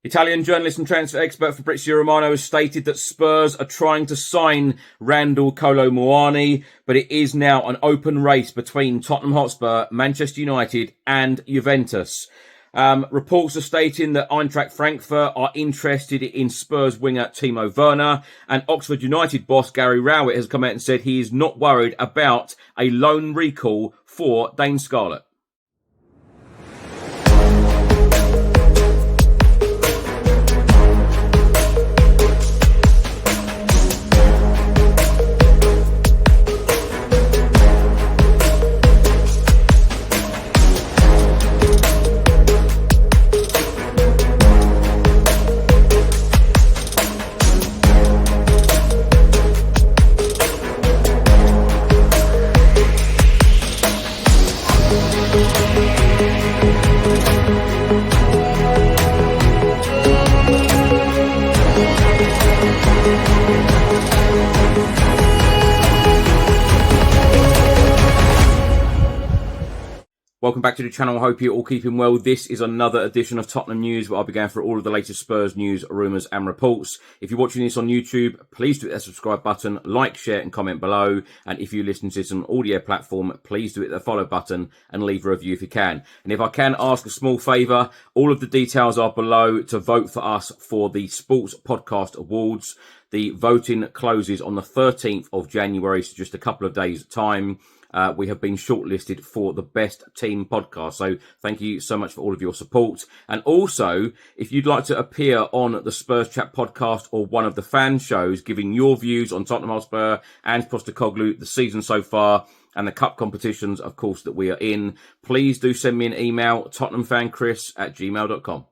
Italian journalist and transfer expert Fabrizio Romano has stated that Spurs are trying to sign Randal, Kolo, Muani, but it is now an open race between Tottenham Hotspur, Manchester United and Juventus. Reports are stating that Eintracht Frankfurt are interested in Spurs winger Timo Werner, and Oxford United boss Gary Rowett has come out and said he is not worried about a loan recall for Dane Scarlett. Welcome back to the channel. I hope you're all keeping well. This is another edition of Tottenham News, where I'll be going through all of the latest Spurs news, rumours and reports. If you're watching this on YouTube, please do hit that subscribe button, like, share and comment below. And if you listen to this on an audio platform, please do hit the follow button and leave a review if you can. And if I can ask a small favour, all of the details are below to vote for us for the Sports Podcast Awards. The voting closes on the 13th of January, so just a couple of days' time. We have been shortlisted for the best team podcast. So thank you so much for all of your support. And also, if you'd like to appear on the Spurs Chat podcast or one of the fan shows, giving your views on Tottenham Hotspur and Postecoglou, the season so far, and the cup competitions, of course, that we are in, please do send me an email, tottenhamfanchris@gmail.com.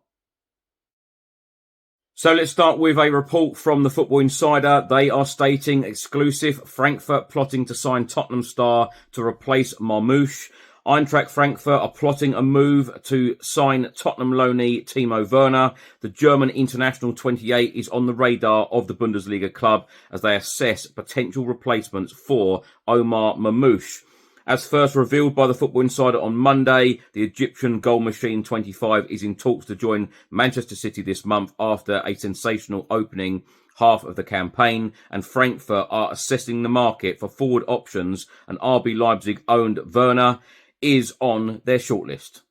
So let's start with a report from the Football Insider. They are stating exclusive: Frankfurt plotting to sign Tottenham star to replace Marmoush. Eintracht Frankfurt are plotting a move to sign Tottenham loanee Timo Werner. The German international 28 is on the radar of the Bundesliga club as they assess potential replacements for Omar Marmoush. As first revealed by the Football Insider on Monday, the Egyptian goal machine 25 is in talks to join Manchester City this month after a sensational opening half of the campaign, and Frankfurt are assessing the market for forward options, and RB Leipzig-owned Werner is on their shortlist.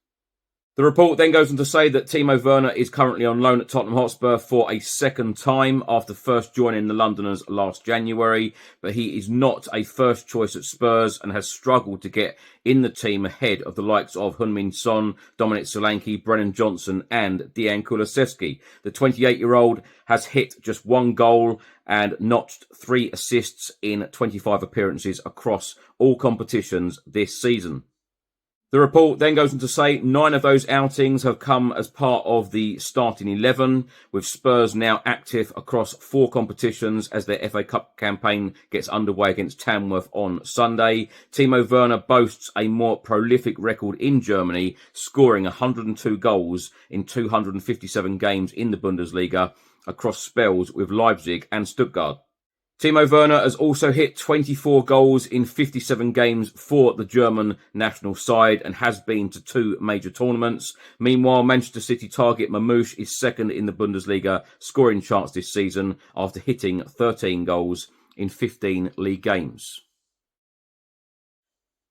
The report then goes on to say that Timo Werner is currently on loan at Tottenham Hotspur for a second time after first joining the Londoners last January, but he is not a first choice at Spurs and has struggled to get in the team ahead of the likes of Heung-min Son, Dominic Solanke, Brennan Johnson and Dejan Kulusevski. The 28-year-old has hit just one goal and notched 3 assists in 25 appearances across all competitions this season. The report then goes on to say 9 of those outings have come as part of the starting 11, with Spurs now active across 4 competitions as their FA Cup campaign gets underway against Tamworth on Sunday. Timo Werner boasts a more prolific record in Germany, scoring 102 goals in 257 games in the Bundesliga across spells with Leipzig and Stuttgart. Timo Werner has also hit 24 goals in 57 games for the German national side and has been to 2 major tournaments. Meanwhile, Manchester City target Marmoush is second in the Bundesliga scoring charts this season after hitting 13 goals in 15 league games.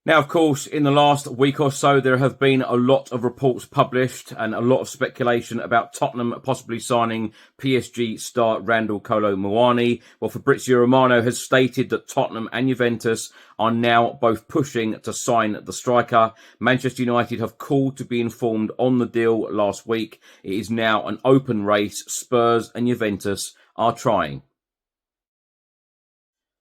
Now, of course, in the last week or so, there have been a lot of reports published and a lot of speculation about Tottenham possibly signing PSG star Randal Kolo Muani. Well, Fabrizio Romano has stated that Tottenham and Juventus are now both pushing to sign the striker. Manchester United have called to be informed on the deal last week. It is now an open race. Spurs and Juventus are trying.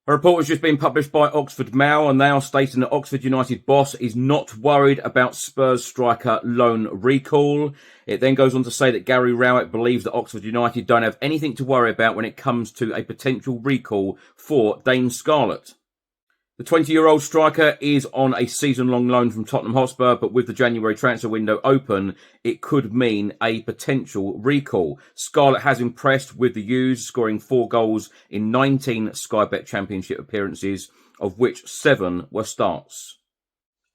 A report has just been published by Oxford Mail, and they are stating that Oxford United boss is not worried about Spurs striker loan recall. It then goes on to say that Gary Rowett believes that Oxford United don't have anything to worry about when it comes to a potential recall for Dane Scarlett. The 20-year-old striker is on a season-long loan from Tottenham Hotspur, but with the January transfer window open, it could mean a potential recall. Scarlett has impressed with the U's, scoring 4 goals in 19 Sky Bet Championship appearances, of which 7 were starts.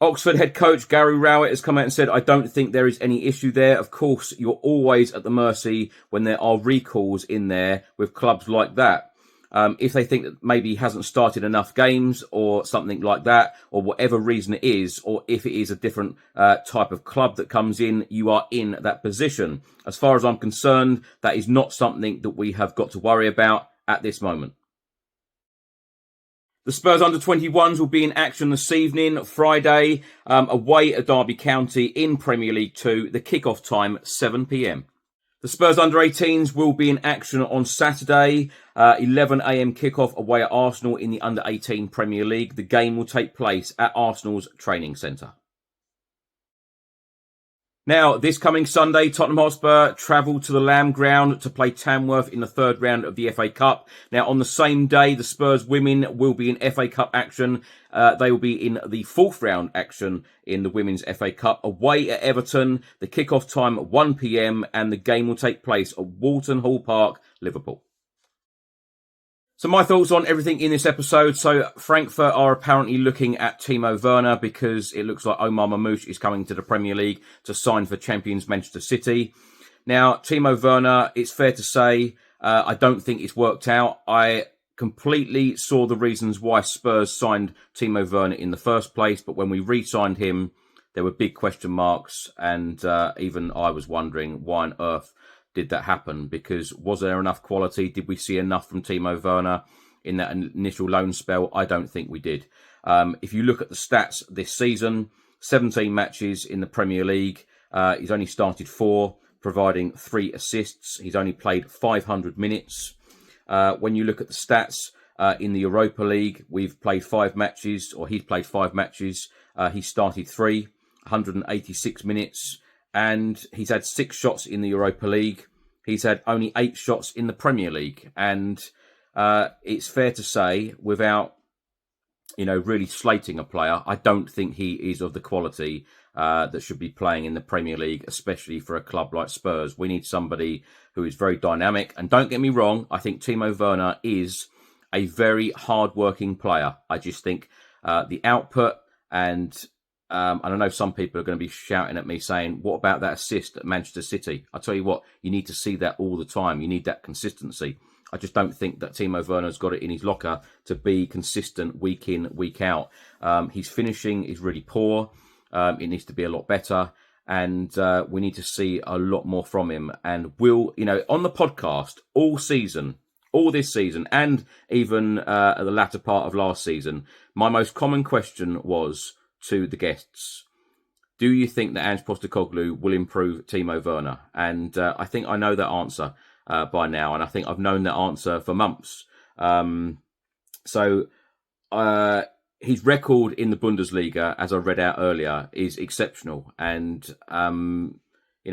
Oxford head coach Gary Rowett has come out and said, I don't think there is any issue there. Of course, you're always at the mercy when there are recalls in there with clubs like that. If they think that maybe he hasn't started enough games or something like that, or whatever reason it is, or if it is a different type of club that comes in, you are in that position. As far as I'm concerned, that is not something that we have got to worry about at this moment. The Spurs under-21s will be in action this evening, Friday, away at Derby County in Premier League 2. The kick-off time, 7 p.m. The Spurs under-18s will be in action on Saturday, 11 a.m. kick-off away at Arsenal in the under-18 Premier League. The game will take place at Arsenal's training centre. Now, this coming Sunday, Tottenham Hotspur travel to the Lamb Ground to play Tamworth in the third round of the FA Cup. Now, on the same day, the Spurs women will be in FA Cup action. They will be in the fourth round action in the Women's FA Cup away at Everton. The kick-off time at 1 p.m. and the game will take place at Walton Hall Park, Liverpool. So my thoughts on everything in this episode. So Frankfurt are apparently looking at Timo Werner because it looks like Omar Mamouche is coming to the Premier League to sign for champions Manchester City. Now, Timo Werner, it's fair to say, I don't think it's worked out. I completely saw the reasons why Spurs signed Timo Werner in the first place, but when we re-signed him, there were big question marks, and even I was wondering why on earth did that happen? Because was there enough quality? Did we see enough from Timo Werner in that initial loan spell? I don't think we did. If you look at the stats this season, 17 matches in the Premier League. He's only started 4, providing 3 assists. He's only played 500 minutes. When you look at the stats in the Europa League, we've played 5 matches, or he's played 5 matches. He started 3, 186 minutes. And he's had 6 shots in the Europa League. He's had only 8 shots in the Premier League. And it's fair to say, without, really slating a player, I don't think he is of the quality that should be playing in the Premier League, especially for a club like Spurs. We need somebody who is very dynamic. And don't get me wrong, I think Timo Werner is a very hard-working player. I just think the output and I know some people are going to be shouting at me saying, what about that assist at Manchester City? I'll tell you what, you need to see that all the time. You need that consistency. I just don't think that Timo Werner's got it in his locker to be consistent week in, week out. His finishing is really poor. It needs to be a lot better. And we need to see a lot more from him. And on the podcast all this season, and even at the latter part of last season, my most common question was to the guests, do you think that Ange Postecoglou will improve Timo Werner? And I think I know that answer by now, and I think I've known that answer for months. So his record in the Bundesliga, as I read out earlier, is exceptional. And,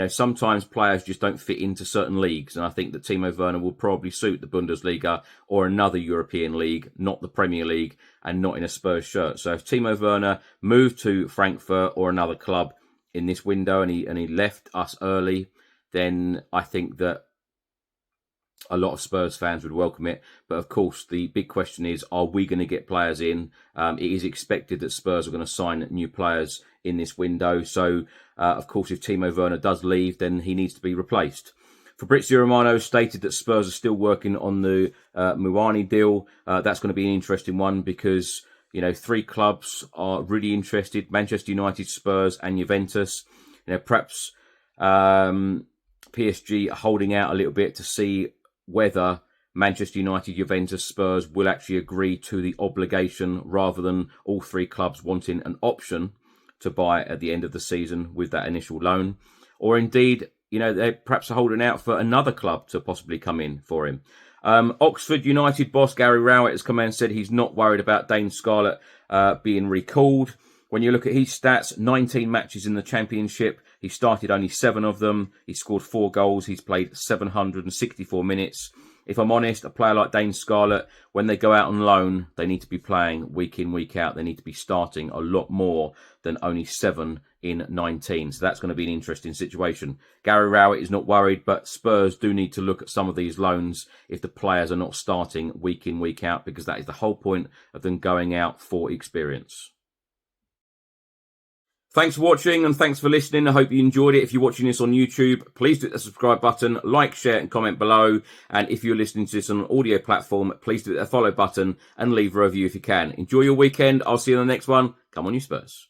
sometimes players just don't fit into certain leagues. And I think that Timo Werner will probably suit the Bundesliga or another European league, not the Premier League, and not in a Spurs shirt. So if Timo Werner moved to Frankfurt or another club in this window and he left us early, then I think that a lot of Spurs fans would welcome it. But of course, the big question is, are we going to get players in? It is expected that Spurs are going to sign new players in this window. So, of course, if Timo Werner does leave, then he needs to be replaced. Fabrizio Romano stated that Spurs are still working on the Muani deal. That's going to be an interesting one because, 3 clubs are really interested: Manchester United, Spurs and Juventus. Perhaps PSG are holding out a little bit to see whether Manchester United, Juventus, Spurs will actually agree to the obligation rather than all 3 clubs wanting an option to buy at the end of the season with that initial loan. Or indeed, they perhaps are holding out for another club to possibly come in for him. Oxford United boss Gary Rowett has come out and said he's not worried about Dane Scarlett being recalled. When you look at his stats, 19 matches in the Championship. He started only 7 of them. He scored 4 goals. He's played 764 minutes. If I'm honest, a player like Dane Scarlett, when they go out on loan, they need to be playing week in, week out. They need to be starting a lot more than only 7 in 19. So that's going to be an interesting situation. Gary Rowett is not worried, but Spurs do need to look at some of these loans if the players are not starting week in, week out, because that is the whole point of them going out for experience. Thanks for watching and thanks for listening. I hope you enjoyed it. If you're watching this on YouTube, please hit the subscribe button, like, share and comment below. And if you're listening to this on an audio platform, please hit the follow button and leave a review if you can. Enjoy your weekend. I'll see you in the next one. Come on, you Spurs.